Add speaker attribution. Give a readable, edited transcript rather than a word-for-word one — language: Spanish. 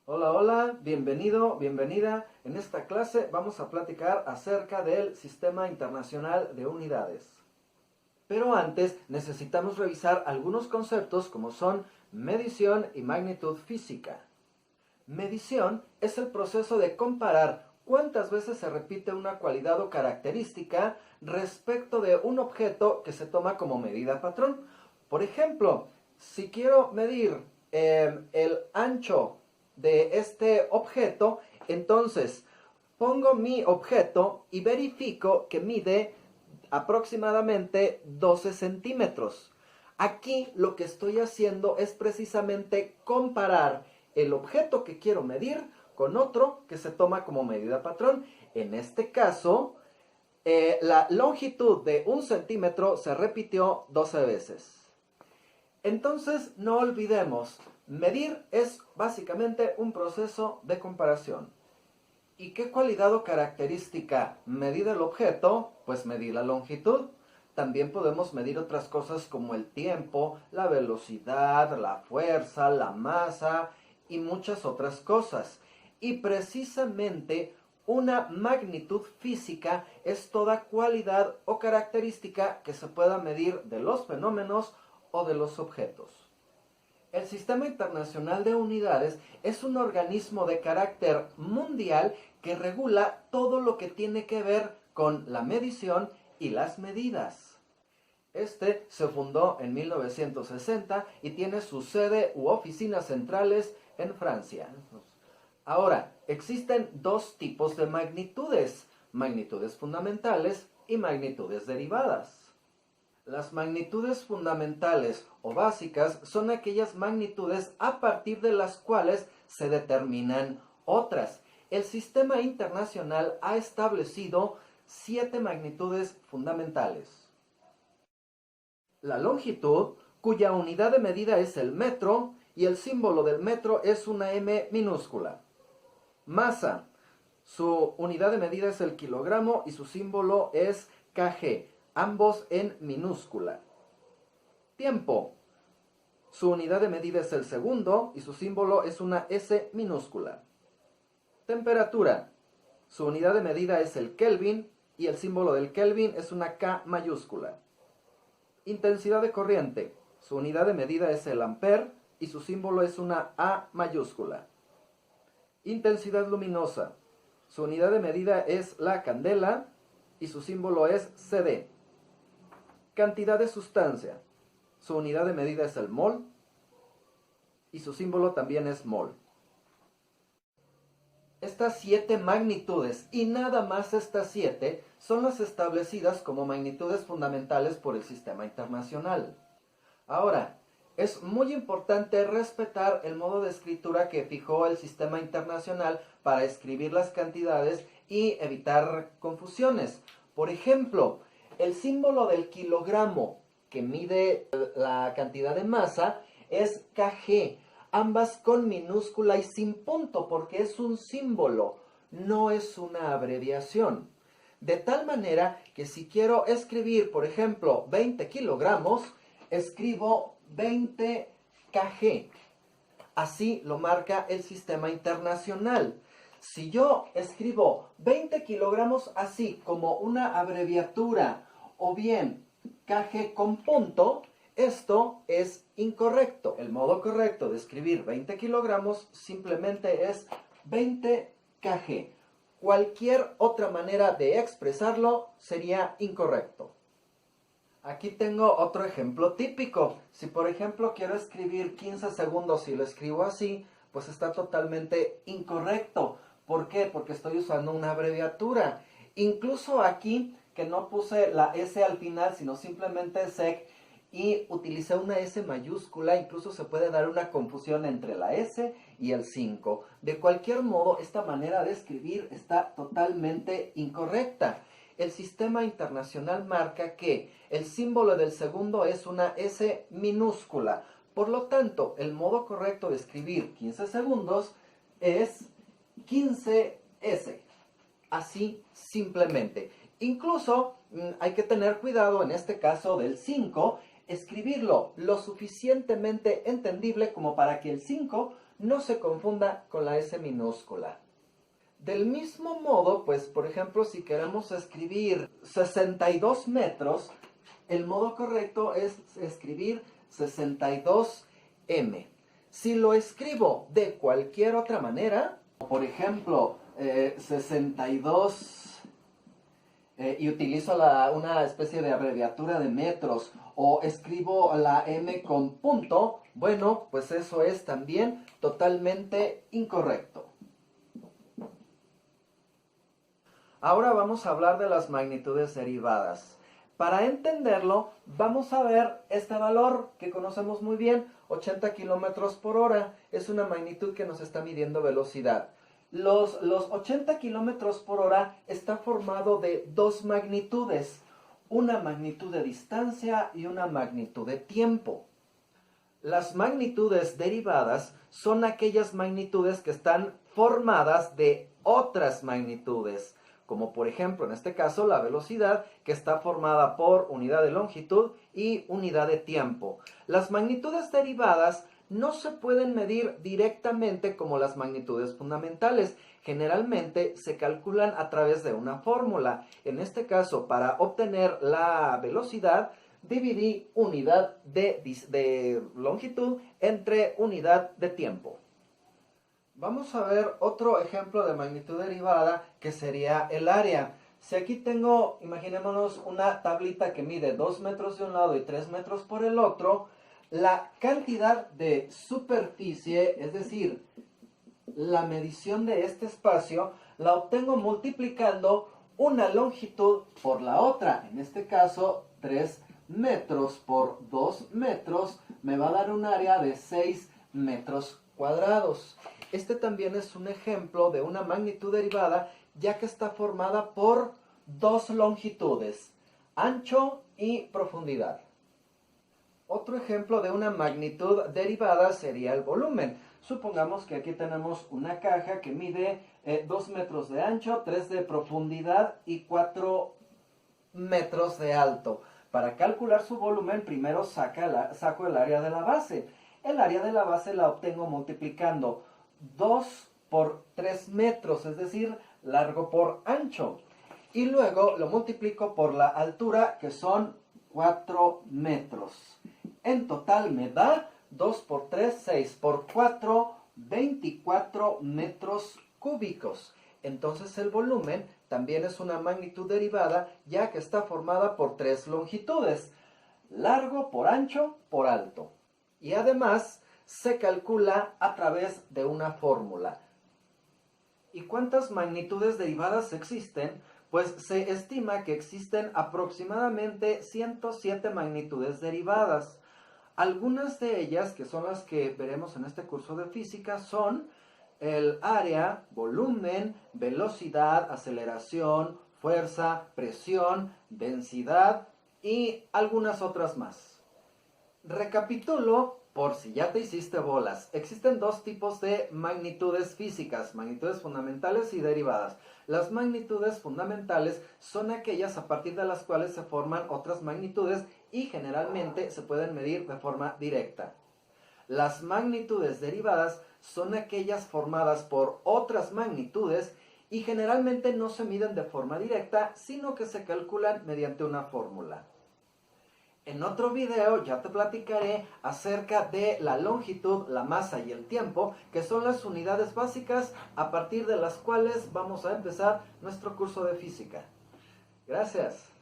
Speaker 1: Hola, hola, bienvenido, bienvenida. En esta clase vamos a platicar acerca del Sistema Internacional de Unidades. Pero antes necesitamos revisar algunos conceptos como son medición y magnitud física. Medición es el proceso de comparar cuántas veces se repite una cualidad o característica respecto de un objeto que se toma como medida patrón. Por ejemplo, si quiero medir el ancho de este objeto, entonces pongo mi objeto y verifico que mide aproximadamente 12 centímetros. Aquí lo que estoy haciendo es precisamente comparar el objeto que quiero medir con otro que se toma como medida patrón. En este caso, la longitud de 1 centímetro se repitió 12 veces. Entonces, no olvidemos, medir es básicamente un proceso de comparación. ¿Y qué cualidad o característica medir el objeto? Pues medir la longitud. También podemos medir otras cosas como el tiempo, la velocidad, la fuerza, la masa y muchas otras cosas. Y precisamente una magnitud física es toda cualidad o característica que se pueda medir de los fenómenos o de los objetos. El Sistema Internacional de Unidades es un organismo de carácter mundial que regula todo lo que tiene que ver con la medición y las medidas. Este se fundó en 1960 y tiene su sede u oficinas centrales en Francia. Ahora, existen dos tipos de magnitudes: magnitudes fundamentales y magnitudes derivadas. Las magnitudes fundamentales o básicas son aquellas magnitudes a partir de las cuales se determinan otras. El sistema internacional ha establecido 7 magnitudes fundamentales. La longitud, cuya unidad de medida es el metro, y el símbolo del metro es una M minúscula. Masa, su unidad de medida es el kilogramo y su símbolo es kg, ambos en minúscula. Tiempo, su unidad de medida es el segundo y su símbolo es una S minúscula. Temperatura, su unidad de medida es el Kelvin y el símbolo del Kelvin es una K mayúscula. Intensidad de corriente, su unidad de medida es el ampere y su símbolo es una A mayúscula. Intensidad luminosa, su unidad de medida es la candela y su símbolo es CD. Cantidad de sustancia, su unidad de medida es el mol y su símbolo también es mol. Estas 7 magnitudes y nada más estas 7 son las establecidas como magnitudes fundamentales por el sistema internacional. Ahora, es muy importante respetar el modo de escritura que fijó el sistema internacional para escribir las cantidades y evitar confusiones. Por ejemplo, el símbolo del kilogramo que mide la cantidad de masa es kg, ambas con minúscula y sin punto porque es un símbolo, no es una abreviación. De tal manera que si quiero escribir, por ejemplo, 20 kilogramos, escribo 20 kg. Así lo marca el sistema internacional. Si yo escribo 20 kilogramos así como una abreviatura o bien kg con punto, esto es incorrecto. El modo correcto de escribir 20 kilogramos simplemente es 20 kg. Cualquier otra manera de expresarlo sería incorrecto. Aquí tengo otro ejemplo típico. Si por ejemplo quiero escribir 15 segundos y lo escribo así, pues está totalmente incorrecto. ¿Por qué? Porque estoy usando una abreviatura. Incluso aquí, que no puse la S al final, sino simplemente sec, y utilicé una S mayúscula, incluso se puede dar una confusión entre la S y el 5. De cualquier modo, esta manera de escribir está totalmente incorrecta. El sistema internacional marca que el símbolo del segundo es una S minúscula. Por lo tanto, el modo correcto de escribir 15 segundos es 15S. Así simplemente. Incluso hay que tener cuidado en este caso del 5, escribirlo lo suficientemente entendible como para que el 5 no se confunda con la S minúscula. Del mismo modo, pues, por ejemplo, si queremos escribir 62 metros, el modo correcto es escribir 62M. Si lo escribo de cualquier otra manera, por ejemplo, 62 y utilizo una especie de abreviatura de metros, o escribo la M con punto, bueno, pues eso es también totalmente incorrecto. Ahora vamos a hablar de las magnitudes derivadas. Para entenderlo, vamos a ver este valor que conocemos muy bien, 80 kilómetros por hora. Es una magnitud que nos está midiendo velocidad. Los 80 kilómetros por hora está formado de dos magnitudes, una magnitud de distancia y una magnitud de tiempo. Las magnitudes derivadas son aquellas magnitudes que están formadas de otras magnitudes, como por ejemplo en este caso la velocidad, que está formada por unidad de longitud y unidad de tiempo. Las magnitudes derivadas no se pueden medir directamente como las magnitudes fundamentales. Generalmente se calculan a través de una fórmula. En este caso, para obtener la velocidad, dividí unidad de longitud entre unidad de tiempo. Vamos a ver otro ejemplo de magnitud derivada, que sería el área. Si aquí tengo, imaginémonos una tablita que mide 2 metros de un lado y 3 metros por el otro, la cantidad de superficie, es decir, la medición de este espacio, la obtengo multiplicando una longitud por la otra. En este caso, 3 metros por 2 metros me va a dar un área de 6 metros cuadrados. Este también es un ejemplo de una magnitud derivada, ya que está formada por dos longitudes, ancho y profundidad. Otro ejemplo de una magnitud derivada sería el volumen. Supongamos que aquí tenemos una caja que mide 2 metros de ancho, 3 de profundidad y 4 metros de alto. Para calcular su volumen, primero saco el área de la base. El área de la base la obtengo multiplicando 2 por 3 metros, es decir, largo por ancho. Y luego lo multiplico por la altura, que son 4 metros. En total me da 2 por 3, 6 por 4, 24 metros cúbicos. Entonces el volumen también es una magnitud derivada, ya que está formada por tres longitudes, largo por ancho por alto. Y además se calcula a través de una fórmula. ¿Y cuántas magnitudes derivadas existen? Pues se estima que existen aproximadamente 107 magnitudes derivadas. Algunas de ellas, que son las que veremos en este curso de física, son el área, volumen, velocidad, aceleración, fuerza, presión, densidad y algunas otras más. Recapitulo por si ya te hiciste bolas. Existen dos tipos de magnitudes físicas, magnitudes fundamentales y derivadas. Las magnitudes fundamentales son aquellas a partir de las cuales se forman otras magnitudes y generalmente se pueden medir de forma directa. Las magnitudes derivadas son aquellas formadas por otras magnitudes y generalmente no se miden de forma directa, sino que se calculan mediante una fórmula. En otro video ya te platicaré acerca de la longitud, la masa y el tiempo, que son las unidades básicas a partir de las cuales vamos a empezar nuestro curso de física. Gracias.